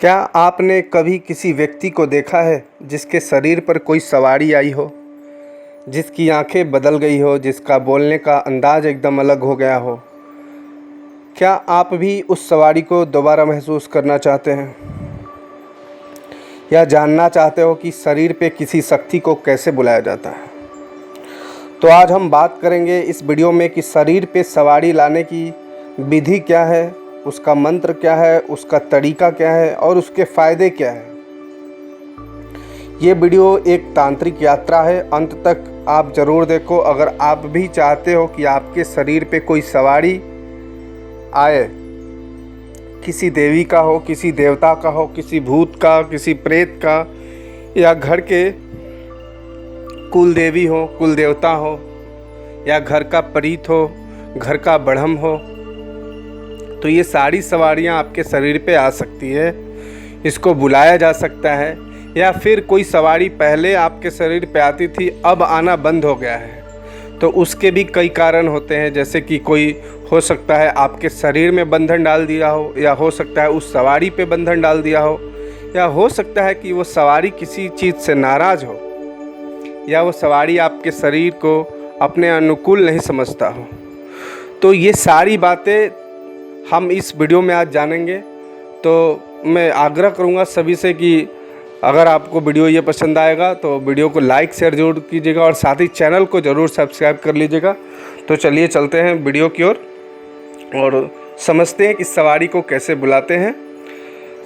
क्या आपने कभी किसी व्यक्ति को देखा है जिसके शरीर पर कोई सवारी आई हो, जिसकी आंखें बदल गई हो, जिसका बोलने का अंदाज़ एकदम अलग हो गया हो? क्या आप भी उस सवारी को दोबारा महसूस करना चाहते हैं, या जानना चाहते हो कि शरीर पे किसी शक्ति को कैसे बुलाया जाता है? तो आज हम बात करेंगे इस वीडियो में कि शरीर पे सवारी लाने की विधि क्या है, उसका मंत्र क्या है, उसका तरीका क्या है और उसके फ़ायदे क्या हैं। ये वीडियो एक तांत्रिक यात्रा है, अंत तक आप ज़रूर देखो। अगर आप भी चाहते हो कि आपके शरीर पे कोई सवारी आए, किसी देवी का हो, किसी देवता का हो, किसी भूत का, किसी प्रेत का, या घर के कुल देवी हो, कुल देवता हो, या घर का परीत हो, घर का ब्रह्म हो, तो ये सारी सवारियाँ आपके शरीर पे आ सकती है। इसको बुलाया जा सकता है, या फिर कोई सवारी पहले आपके शरीर पे आती थी, अब आना बंद हो गया है। तो उसके भी कई कारण होते हैं, जैसे कि कोई हो सकता है आपके शरीर में बंधन डाल दिया हो, या हो सकता है उस सवारी पे बंधन डाल दिया हो, या हो सकता है कि वो सवारी किसी चीज़ से नाराज़ हो, या वो सवारी आपके शरीर को अपने अनुकूल नहीं समझता हो। तो ये सारी बातें हम इस वीडियो में आज जानेंगे। तो मैं आग्रह करूँगा सभी से कि अगर आपको वीडियो ये पसंद आएगा तो वीडियो को लाइक शेयर जरूर कीजिएगा, और साथ ही चैनल को ज़रूर सब्सक्राइब कर लीजिएगा। तो चलिए चलते हैं वीडियो की ओर और समझते हैं कि सवारी को कैसे बुलाते हैं।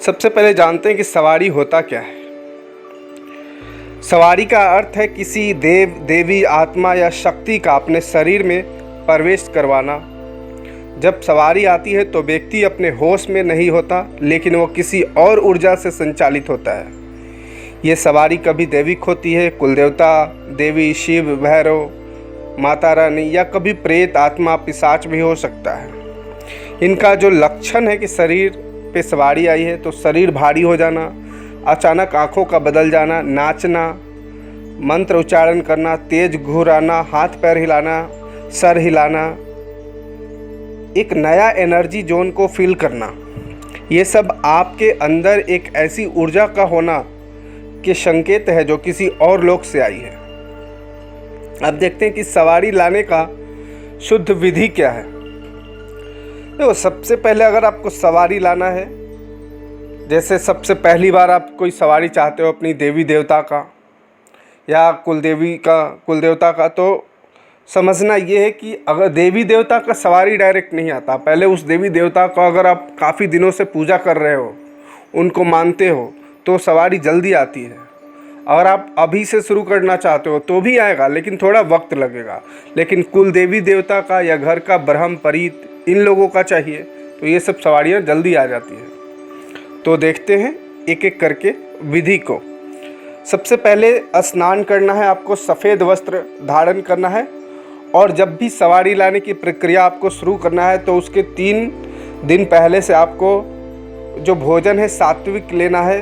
सबसे पहले जानते हैं कि सवारी होता क्या है। सवारी का अर्थ है किसी देव, देवी, आत्मा या शक्ति का अपने शरीर में प्रवेश करवाना। जब सवारी आती है तो व्यक्ति अपने होश में नहीं होता, लेकिन वो किसी और ऊर्जा से संचालित होता है। ये सवारी कभी दैविक होती है, कुलदेवता, देवी, शिव, भैरव, माता रानी, या कभी प्रेत, आत्मा, पिशाच भी हो सकता है। इनका जो लक्षण है कि शरीर पे सवारी आई है तो शरीर भारी हो जाना, अचानक आँखों का बदल जाना, नाचना, मंत्र उच्चारण करना, तेज घुराना, हाथ पैर हिलाना, सर हिलाना, एक नया एनर्जी जोन को फील करना, ये सब आपके अंदर एक ऐसी ऊर्जा का होना के संकेत है जो किसी और लोक से आई है। अब देखते हैं कि सवारी लाने का शुद्ध विधि क्या है। तो सबसे पहले अगर आपको सवारी लाना है, जैसे सबसे पहली बार आप कोई सवारी चाहते हो अपनी देवी देवता का या कुलदेवी का, कुलदेवता का, तो समझना ये है कि अगर देवी देवता का सवारी डायरेक्ट नहीं आता, पहले उस देवी देवता को अगर आप काफ़ी दिनों से पूजा कर रहे हो, उनको मानते हो, तो सवारी जल्दी आती है। अगर आप अभी से शुरू करना चाहते हो तो भी आएगा, लेकिन थोड़ा वक्त लगेगा। लेकिन कुल देवी देवता का या घर का ब्रह्म, परीत, इन लोगों का चाहिए तो ये सब सवारियाँ जल्दी आ जाती हैं। तो देखते हैं एक एक करके विधि को। सबसे पहले स्नान करना है, आपको सफ़ेद वस्त्र धारण करना है, और जब भी सवारी लाने की प्रक्रिया आपको शुरू करना है तो उसके 3 दिन पहले से आपको जो भोजन है सात्विक लेना है,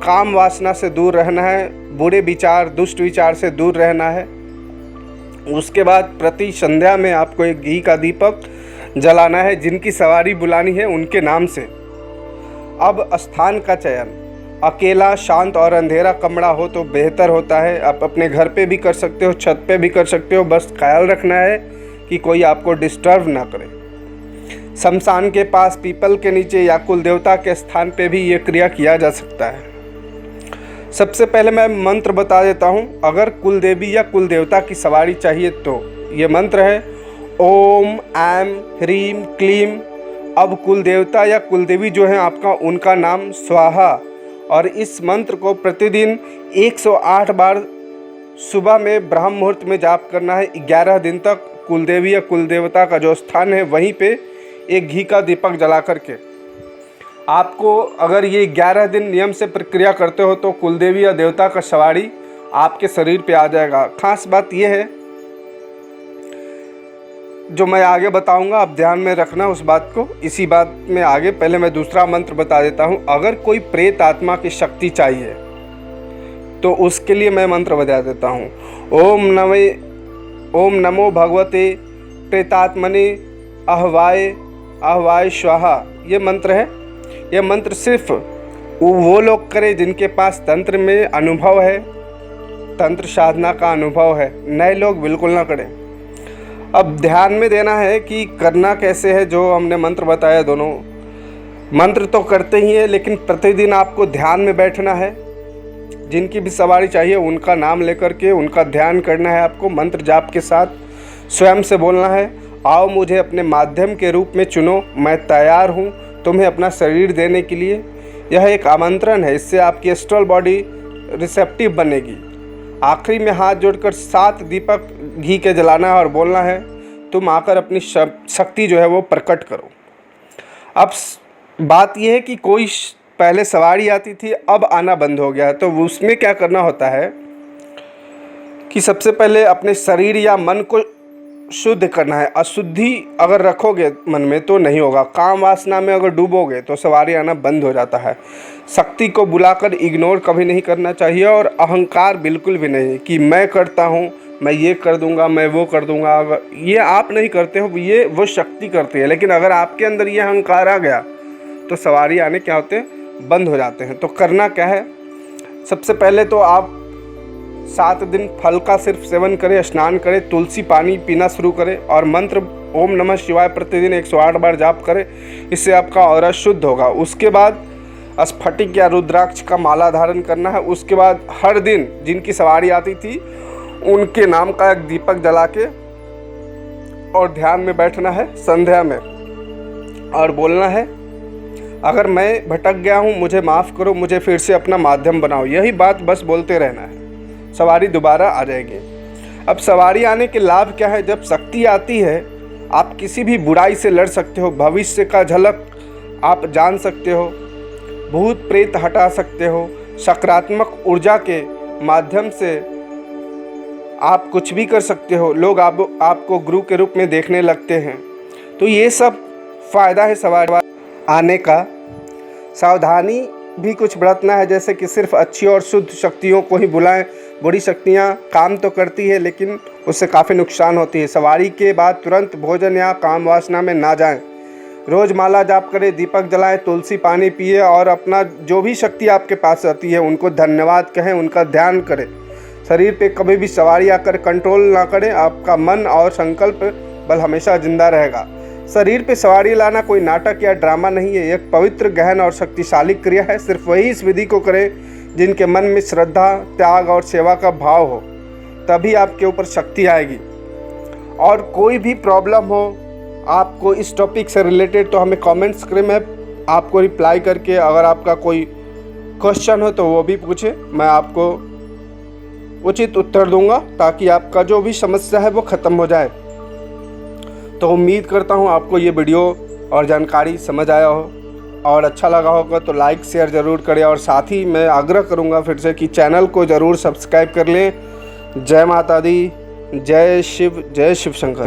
काम वासना से दूर रहना है, बुरे विचार, दुष्ट विचार से दूर रहना है। उसके बाद प्रति संध्या में आपको एक घी का दीपक जलाना है, जिनकी सवारी बुलानी है उनके नाम से। अब स्थान का चयन, अकेला, शांत और अंधेरा कमरा हो तो बेहतर होता है। आप अपने घर पे भी कर सकते हो, छत पे भी कर सकते हो, बस ख्याल रखना है कि कोई आपको डिस्टर्ब ना करे। शमशान के पास, पीपल के नीचे या कुल देवता के स्थान पे भी ये क्रिया किया जा सकता है। सबसे पहले मैं मंत्र बता देता हूँ। अगर कुल देवी या कुल देवता की सवारी चाहिए तो ये मंत्र है ओम ऐम ह्रीम क्लीम। अब कुल देवता या कुल देवी जो है आपका, उनका नाम स्वाहा, और इस मंत्र को प्रतिदिन 108 बार सुबह में ब्रह्म मुहूर्त में जाप करना है। 11 दिन तक कुलदेवी या कुलदेवता का जो स्थान है वहीं पे एक घी का दीपक जला करके आपको, अगर ये 11 दिन नियम से प्रक्रिया करते हो तो कुलदेवी या देवता का सवारी आपके शरीर पे आ जाएगा। खास बात यह है जो मैं आगे बताऊंगा, आप ध्यान में रखना उस बात को। इसी बात में आगे पहले मैं दूसरा मंत्र बता देता हूं। अगर कोई प्रेत आत्मा की शक्ति चाहिए तो उसके लिए मैं मंत्र बता देता हूं। ओम नमो भगवते प्रेतात्मने अहवाय स्वाहा, ये मंत्र है। यह मंत्र सिर्फ वो लोग करें जिनके पास तंत्र में अनुभव है, तंत्र साधना का अनुभव है। नए लोग बिल्कुल ना करें। अब ध्यान में देना है कि करना कैसे है। जो हमने मंत्र बताया, दोनों मंत्र तो करते ही हैं, लेकिन प्रतिदिन आपको ध्यान में बैठना है। जिनकी भी सवारी चाहिए उनका नाम लेकर के उनका ध्यान करना है। आपको मंत्र जाप के साथ स्वयं से बोलना है, आओ मुझे अपने माध्यम के रूप में चुनो, मैं तैयार हूँ तुम्हें अपना शरीर देने के लिए। यह एक आमंत्रण है, इससे आपकी एस्ट्रल बॉडी रिसेप्टिव बनेगी। आखिरी में हाथ जोड़कर 7 दीपक घी के जलाना है और बोलना है, तुम आकर अपनी शक्ति जो है वो प्रकट करो। अब बात यह है कि कोई पहले सवारी आती थी, अब आना बंद हो गया है, तो उसमें क्या करना होता है कि सबसे पहले अपने शरीर या मन को शुद्ध करना है। अशुद्धि अगर रखोगे मन में तो नहीं होगा। काम वासना में अगर डूबोगे तो सवारी आना बंद हो जाता है। शक्ति को बुलाकर इग्नोर कभी नहीं करना चाहिए, और अहंकार बिल्कुल भी नहीं कि मैं करता हूँ, मैं ये कर दूंगा, मैं वो कर दूंगा। अगर ये आप नहीं करते हो, ये वो शक्ति करती है। लेकिन अगर आपके अंदर ये अहंकार आ गया तो सवारी आने क्या होते हैं, बंद हो जाते हैं। तो करना क्या है, सबसे पहले तो आप 7 दिन फल का सिर्फ सेवन करें, स्नान करें, तुलसी पानी पीना शुरू करें और मंत्र ओम नमः शिवाय प्रतिदिन 108 बार जाप करें। इससे आपका ऑरा शुद्ध होगा। उसके बाद स्फटिक या रुद्राक्ष का माला धारण करना है। उसके बाद हर दिन जिनकी सवारी आती थी उनके नाम का एक दीपक जला के और ध्यान में बैठना है संध्या में, और बोलना है, अगर मैं भटक गया हूँ मुझे माफ़ करो, मुझे फिर से अपना माध्यम बनाओ। यही बात बस बोलते रहना है, सवारी दोबारा आ जाएगी। अब सवारी आने के लाभ क्या है, जब शक्ति आती है आप किसी भी बुराई से लड़ सकते हो, भविष्य का झलक आप जान सकते हो, भूत प्रेत हटा सकते हो, सकारात्मक ऊर्जा के माध्यम से आप कुछ भी कर सकते हो। लोग आपको गुरु के रूप में देखने लगते हैं। तो ये सब फ़ायदा है सवारी आने का। सावधानी भी कुछ बरतना है, जैसे कि सिर्फ अच्छी और शुद्ध शक्तियों को ही बुलाएं। बुरी शक्तियां काम तो करती है लेकिन उससे काफ़ी नुकसान होती है। सवारी के बाद तुरंत भोजन या काम वासना में ना जाएं। रोज़ माला जाप करें, दीपक जलाएं, तुलसी पानी पिए और अपना जो भी शक्ति आपके पास आती है उनको धन्यवाद कहें, उनका ध्यान करें। शरीर पे कभी भी सवारी आकर कंट्रोल ना करें। आपका मन और संकल्प बल हमेशा जिंदा रहेगा। शरीर पे सवारी लाना कोई नाटक या ड्रामा नहीं है, एक पवित्र, गहन और शक्तिशाली क्रिया है। सिर्फ वही इस विधि को करें जिनके मन में श्रद्धा, त्याग और सेवा का भाव हो, तभी आपके ऊपर शक्ति आएगी। और कोई भी प्रॉब्लम हो आपको इस टॉपिक से रिलेटेड तो हमें कमेंट्स करें, मैं आपको रिप्लाई करके, अगर आपका कोई क्वेश्चन हो तो वो भी पूछे, मैं आपको उचित उत्तर दूंगा ताकि आपका जो भी समस्या है वो ख़त्म हो जाए। तो उम्मीद करता हूँ आपको ये वीडियो और जानकारी समझ आया हो और अच्छा लगा होगा तो लाइक शेयर ज़रूर करें। और साथ ही मैं आग्रह करूँगा फिर से कि चैनल को ज़रूर सब्सक्राइब कर लें। जय माता दी, जय शिव शंकर।